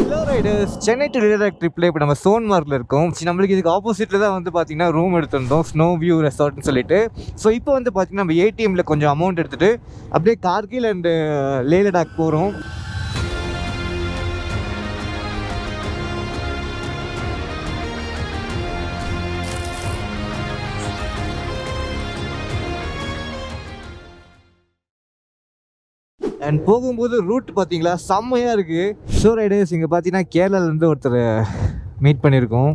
Hello riders, Chennai to Ladakh ட்ரிப்பில் இப்போ நம்ம சோன்மார்க்கில் இருக்கோம். நம்மளுக்கு இதுக்கு ஆப்போசிட்டில் தான் வந்து பார்த்தீங்கன்னா ரூம் எடுத்திருந்தோம், ஸ்னோ வியூ ரெசார்ட்னு சொல்லிட்டு. ஸோ இப்போ வந்து பார்த்தீங்கன்னா நம்ம ஏடிஎம்மில் கொஞ்சம் அமௌண்ட் எடுத்துகிட்டு அப்படியே கார்கில் அண்டு லே லடாக் போகிறோம். அண்ட் போகும்போது ரூட் பார்த்தீங்களா செம்மையாக இருக்குது. ஷோ ரைடர்ஸ் இங்கே பார்த்தீங்கன்னா கேரளாலேருந்து ஒருத்தர் மீட் பண்ணியிருக்கோம்.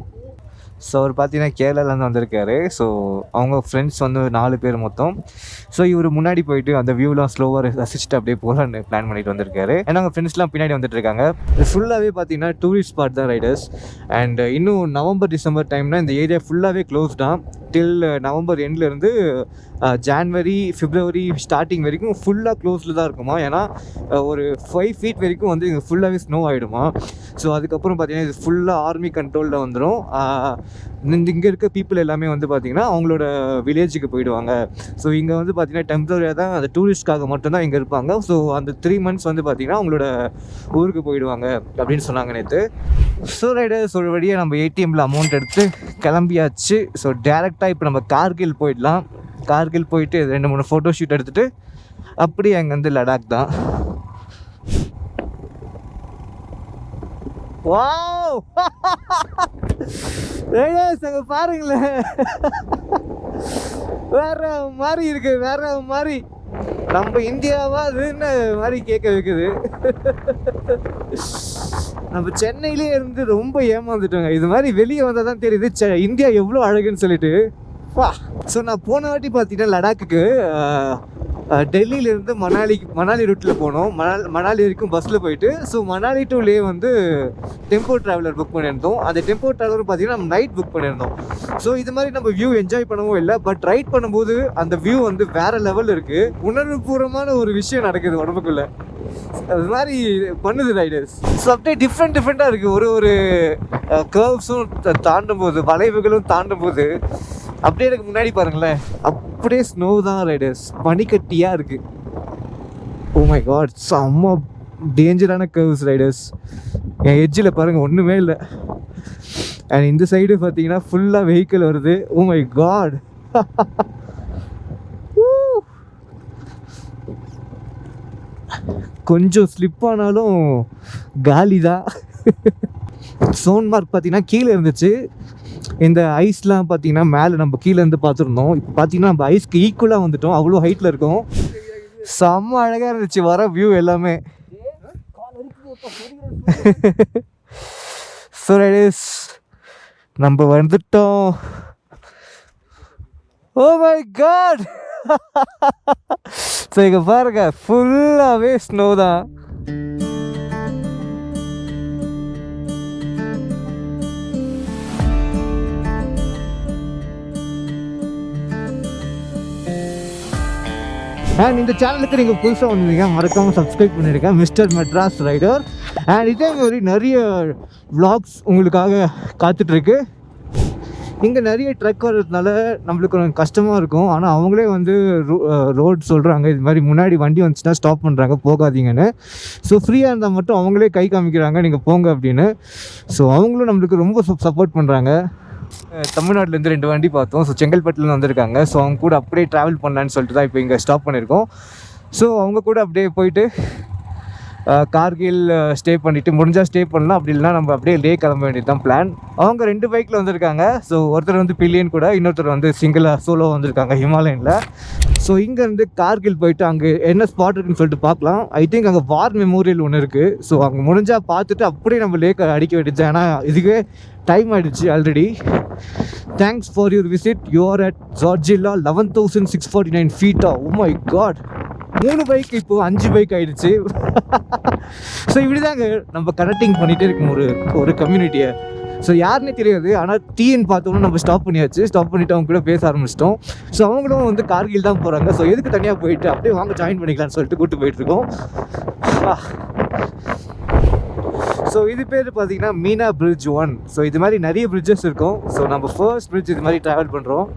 ஸோ அவர் பார்த்தீங்கன்னா கேரளாலேருந்து வந்திருக்காரு. ஸோ அவங்க ஃப்ரெண்ட்ஸ் வந்து 4 பேர் மொத்தம். ஸோ இவர் முன்னாடி போயிட்டு அந்த வியூலாம் ஸ்லோவாக ரசிச்சுட்டு அப்படியே போகலான்னு பிளான் பண்ணிட்டு வந்திருக்காரு. ஏன்னா அவங்க ஃப்ரெண்ட்ஸ்லாம் பின்னாடி வந்துட்டு இருக்காங்க. ஃபுல்லாகவே பார்த்தீங்கன்னா டூரிஸ்ட் ஸ்பாட் தான் ரைடர்ஸ். அண்ட் இன்னும் நவம்பர் டிசம்பர் டைம்னா இந்த ஏரியா ஃபுல்லாகவே க்ளோஸ் தான். டில் நவம்பர் எண்ட்லேருந்து ஜான்வரி பிப்ரவரி ஸ்டார்டிங் வரைக்கும் ஃபுல்லாக க்ளோஸில் தான் இருக்குமா. ஏன்னா ஒரு 5 ஃபீட் வரைக்கும் வந்து இங்கே ஃபுல்லாகவே ஸ்னோ ஆகிடுமா. ஸோ அதுக்கப்புறம் பார்த்தீங்கன்னா இது ஃபுல்லாக ஆர்மி கண்ட்ரோலில் வந்துடும். இங்கே இருக்க பீப்புள் எல்லாமே வந்து பார்த்திங்கன்னா அவங்களோட வில்லேஜுக்கு போயிடுவாங்க. ஸோ இங்கே வந்து பார்த்திங்கன்னா டெம்பரரியாக தான் அந்த டூரிஸ்ட்காக மட்டும்தான் இங்கே இருப்பாங்க. ஸோ அந்த 3 months வந்து பார்த்திங்கன்னா அவங்களோட ஊருக்கு போயிடுவாங்க அப்படின்னு சொன்னாங்க நேற்று. ஸோ ரைடர்ஸ் ஒரு வழியாக நம்ம ஏடிஎம்மில் அமௌண்ட் எடுத்து கிளம்பியாச்சு. ஸோ டேரெக்டாக இப்போ நம்ம கார்கில் போயிடலாம். கார்கில் போயிட்டு 2-3 ஃபோட்டோ ஷூட் எடுத்துகிட்டு அப்படியே அங்கேருந்து லடாக் தான். வாவ் ரைடர்ஸ் அங்கே பாருங்களேன், வேற மாதிரி இருக்கு, வேற மாதிரி. நம்ம இந்தியாவா அதுன்னு மாதிரி கேட்க வைக்குது. நம்ம சென்னையிலே இருந்து ரொம்ப ஏமாந்துட்டோங்க. இது மாதிரி வெளியே வந்தால் தான் தெரியுது இந்தியா எவ்வளோ அழகுன்னு சொல்லிட்டு. வா. ஸோ நான் போன வாட்டி பார்த்தீங்கன்னா லடாக்குக்கு டெல்லியிலேருந்து மணாலி ரூட்டில் போனோம். மணாலி வரைக்கும் பஸ்ஸில் போயிட்டு ஸோ மணாலி டு லே வந்து டெம்போ ட்ராவலர் புக் பண்ணியிருந்தோம். அந்த டெம்போ ட்ராவலர் பார்த்தீங்கன்னா நம்ம நைட் புக் பண்ணியிருந்தோம். ஸோ இது மாதிரி நம்ம வியூ என்ஜாய் பண்ணவும் இல்லை, பட் ரைட் பண்ணும்போது அந்த வியூ வந்து வேறு லெவல் இருக்குது. உணர்வுபூர்வமான ஒரு விஷயம் நடக்குது உடம்புக்குள்ளே. அது மாதிரி பண்ணுது ரைடர்ஸ். ஸோ அப்படியே டிஃப்ரெண்ட்டாக இருக்குது. ஒரு கர்வ்ஸும் தாண்டும் போது, வளைவுகளும் தாண்டும் போது அப்படியே எனக்கு முன்னாடி பாருங்களேன், அப்படியே ஸ்னோ தான் ரைடர்ஸ், பனிக்கட்டியாக இருக்குது. ஓ மை காட், செம்ம டேஞ்சரான கர்வ்ஸ் ரைடர்ஸ். என் எட்ஜில் பாருங்கள் ஒன்றுமே இல்லை. அண்ட் இந்த சைடு பார்த்தீங்கன்னா ஃபுல்லாக வெஹிக்கிள் வருது. ஓ மை காட், கொஞ்சம் ஸ்லிப் ஆனாலும் காலி தான். சோன்மார்க் பார்த்தீங்கன்னா கீழே இருந்துச்சு. இந்த ஐஸ்லாம் பார்த்தீங்கன்னா மேலே நம்ம கீழே இருந்து பார்த்துருந்தோம். இப்போ பார்த்தீங்கன்னா நம்ம ஐஸ்க்கு ஈக்குவலாக வந்துட்டோம், அவ்வளோ ஹைட்டில் இருக்கும். செம்ம அழகாக இருந்துச்சு வர வியூ எல்லாமே. ஸோ ரைடர்ஸ் நம்ம வந்துட்டோம். ஓ மை காட். ஸோ இங்கே பாருங்க ஃபுல்லாகவே ஸ்னோ தான். அண்ட் இந்த சேனலுக்கு நீங்கள் புதுசாக வந்தீங்க மறக்காமல் சப்ஸ்கிரைப் பண்ணியிருக்கேன், மிஸ்டர் மெட்ராஸ் ரைடர். அண்ட் இதே மாதிரி நிறைய vlogs உங்களுக்காக காத்துட்ருக்கு. இங்கே நிறைய ட்ரக் வர்றதுனால நம்மளுக்கு கொஞ்சம் கஷ்டமாக இருக்கும். ஆனால் அவங்களே வந்து ரோட் சொல்கிறாங்க, இது மாதிரி முன்னாடி வண்டி வந்துச்சுன்னா ஸ்டாப் பண்ணுறாங்க, போகாதீங்கன்னு. ஸோ ஃப்ரீயாக இருந்தால் மட்டும் அவங்களே கை காமிக்கிறாங்க, நீங்கள் போங்க அப்படின்னு. ஸோ அவங்களும் நம்மளுக்கு ரொம்ப சப்போர்ட் பண்ணுறாங்க. தமிழ்நாட்டிலேருந்து 2 வண்டி பார்த்தோம். ஸோ செங்கல்பட்டுலேருந்து வந்திருக்காங்க. ஸோ அவங்க கூட அப்படியே ட்ராவல் பண்ணலான்னு சொல்லிட்டு தான் இப்போ இங்கே ஸ்டாப் பண்ணியிருக்கோம். ஸோ அவங்க கூட அப்படியே போயிட்டு கார்கில் ஸ்டே பண்ணிவிட்டு முடிஞ்சால் ஸ்டே பண்ணலாம், அப்படி இல்லைனா நம்ம அப்படியே லே கிளம்ப வேண்டியது தான் பிளான். அவங்க 2 பைக்கில் வந்திருக்காங்க. ஸோ ஒருத்தர் வந்து பில்லியன் கூட, இன்னொருத்தர் வந்து சிங்கிளாக சோலோ வந்திருக்காங்க ஹிமாலயனில். ஸோ இங்கேருந்து கார்கில் போயிட்டு அங்கே என்ன ஸ்பாட் இருக்குன்னு சொல்லிட்டு பார்க்கலாம். ஐ திங்க் அங்கே வார் மெமோரியல் ஒன்று இருக்குது. ஸோ அங்கே முடிஞ்சால் பார்த்துட்டு அப்படியே நம்ம லேக் அடிக்க வேண்டியது. ஏன்னா இதுவே டைம் ஆகிடுச்சு already. Thanks for your visit. You are at ஜார்ஜில்லா 11,649 feet. Oh my god, 3 bike இப்போ 5 பைக் ஆகிடுச்சு. ஸோ இப்படிதாங்க நம்ம கனெக்டிங் பண்ணிகிட்டே இருக்கோம் ஒரு கம்யூனிட்டியை. ஸோ யாருன்னே தெரியாது, ஆனால் டீன்னு பார்த்தோம்னா நம்ம ஸ்டாப் பண்ணியாச்சு. ஸ்டாப் பண்ணிவிட்டு அவங்க கூட பேச ஆரம்பிச்சிட்டோம். ஸோ அவங்களும் வந்து கார்கில் தான் போகிறாங்க. ஸோ எதுக்கு தனியாக போயிட்டு அப்படியே வாங்க ஜாயின் பண்ணிக்கலாம்னு சொல்லிட்டு கூப்பிட்டு போயிட்டுருக்கோம். ஸோ இது பேர் பார்த்தீங்கன்னா மீனா பிரிட்ஜ் 1. ஸோ இது மாதிரி நிறைய பிரிட்ஜஸ் இருக்கும். ஸோ நம்ம ஃபர்ஸ்ட் பிரிட்ஜ் இது மாதிரி ட்ராவல் பண்ணுறோம்.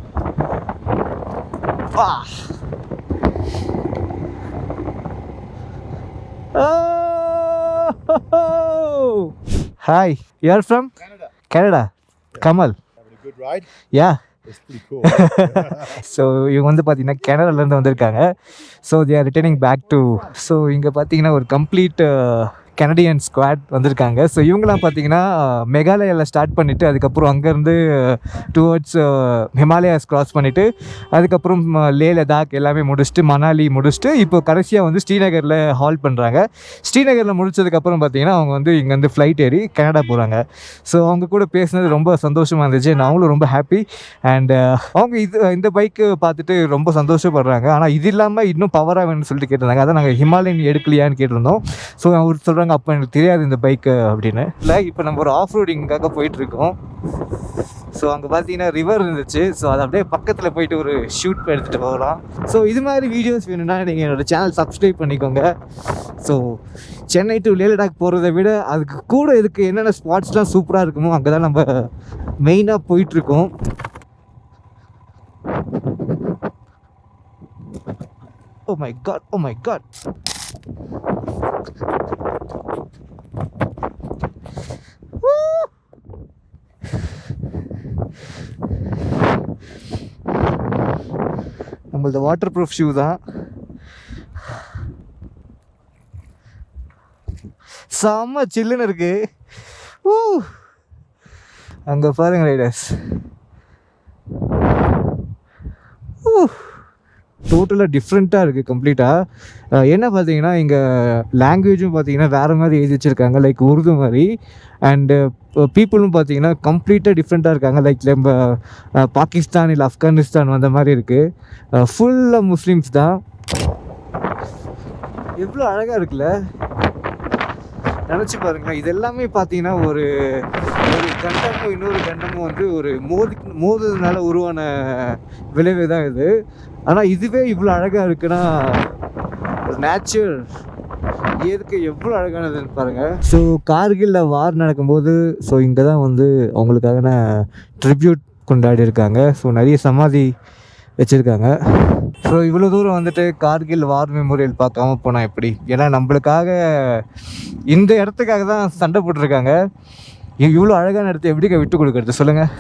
Hi, you are from Canada. Kamal. Having a good ride? Yeah. It's pretty cool. So இவங்க வந்து பார்த்தீங்கன்னா கனடாலேருந்து வந்திருக்காங்க. So they are returning back to. So இங்கே பார்த்தீங்கன்னா ஒரு கம்ப்ளீட் கனடியன் ஸ்குவாட் வந்திருக்காங்க. ஸோ இவங்களாம் பார்த்தீங்கன்னா மெகாலயாவில் ஸ்டார்ட் பண்ணிவிட்டு அதுக்கப்புறம் அங்கேருந்து டுவர்ட்ஸ் ஹிமாலயாஸ் க்ராஸ் பண்ணிவிட்டு அதுக்கப்புறம் லே லடாக் எல்லாமே முடிச்சுட்டு மணாலி முடிச்சுட்டு இப்போ கடைசியாக வந்து ஸ்ரீநகரில் ஹால் பண்ணுறாங்க. ஸ்ரீநகரில் முடிச்சதுக்கப்புறம் பார்த்தீங்கன்னா அவங்க வந்து இங்கேருந்து ஃப்ளைட் ஏறி கனடா போகிறாங்க. ஸோ அவங்க கூட பேசுனது ரொம்ப சந்தோஷமாக இருந்துச்சு. அவங்களும் ரொம்ப ஹாப்பி. அண்ட் அவங்க இந்த பைக்கு பார்த்துட்டு ரொம்ப சந்தோஷப்படுறாங்க. ஆனால் இது இல்லாமல் இன்னும் பவராக வேணும்னு சொல்லிட்டு கேட்டிருந்தாங்க. அதான் நாங்கள் ஹிமாலயன் எடுக்கலையான்னு கேட்டிருந்தோம். ஸோ அவர் சொல்கிறாங்க அப்போ எனக்கு தெரியாது இந்த பைக்கு அப்படின்னு. இல்லை, இப்போ நம்ம ஒரு ஆஃப் ரோடிங்காக போயிட்டுருக்கோம். ஸோ அங்கே பார்த்தீங்கன்னா ரிவர் இருந்துச்சு. ஸோ அதை அப்படியே பக்கத்தில் போயிட்டு ஒரு ஷூட் எடுத்துகிட்டு போகலாம். ஸோ இது மாதிரி வீடியோஸ் வேணும்னா நீங்கள் என்னோடய சேனல் சப்ஸ்கிரைப் பண்ணிக்கோங்க. ஸோ சென்னை டு லே லடாக் போகிறத விட அதுக்கு கூட இதுக்கு என்னென்ன ஸ்பாட்ஸ்லாம் சூப்பராக இருக்குமோ அங்கே தான் நம்ம மெயினாக போயிட்டுருக்கோம். Oh my god, oh my god. நம்மளது வாட்டர் ப்ரூஃப் ஷூ தான். செம்ம சில்லுன்னு இருக்கு. அங்கே பாருங்க ரைடர்ஸ். டோட்டலாக டிஃப்ரெண்ட்டாக இருக்குது கம்ப்ளீட்டாக. என்ன பார்த்தீங்கன்னா இங்கே லாங்குவேஜும் பார்த்தீங்கன்னா வேறு மாதிரி எழுதி வச்சுருக்காங்க, லைக் உருது மாதிரி. அண்டு பீப்புளும் பார்த்தீங்கன்னா கம்ப்ளீட்டாக டிஃப்ரெண்ட்டாக இருக்காங்க, லைக் நம்ம பாகிஸ்தான் இல்லை ஆப்கானிஸ்தான் அந்த மாதிரி இருக்குது. ஃபுல்லாக முஸ்லீம்ஸ் தான். எவ்வளோ அழகாக இருக்குல்ல, நினச்சி பாருங்களேன். இது எல்லாமே பார்த்தீங்கன்னா ஒரு கண்டமும் இன்னொரு கண்டமும் வந்து ஒரு மோதுறதுனால உருவான விளைவு தான் இது. ஆனால் இதுவே இவ்வளோ அழகாக இருக்குன்னா ஒரு நேச்சர் இயற்கை எவ்வளோ அழகானதுன்னு பாருங்கள். ஸோ கார்கில்ல வார் நடக்கும்போது ஸோ இங்கே தான் வந்து அவங்களுக்கான ட்ரிபியூட் கொண்டாடி இருக்காங்க. ஸோ நிறைய சமாதி வச்சுருக்காங்க. ஸோ இவ்வளோ தூரம் வந்துட்டு கார்கில் வார் மெமோரியல் பார்க்காம போனால் எப்படி? ஏன்னா நம்மளுக்காக இந்த இடத்துக்காக தான் சண்டை போட்டிருக்காங்க. இவ்வளோ அழகான இடத்த எப்படிக்கா விட்டு கொடுக்குறது சொல்லுங்கள்.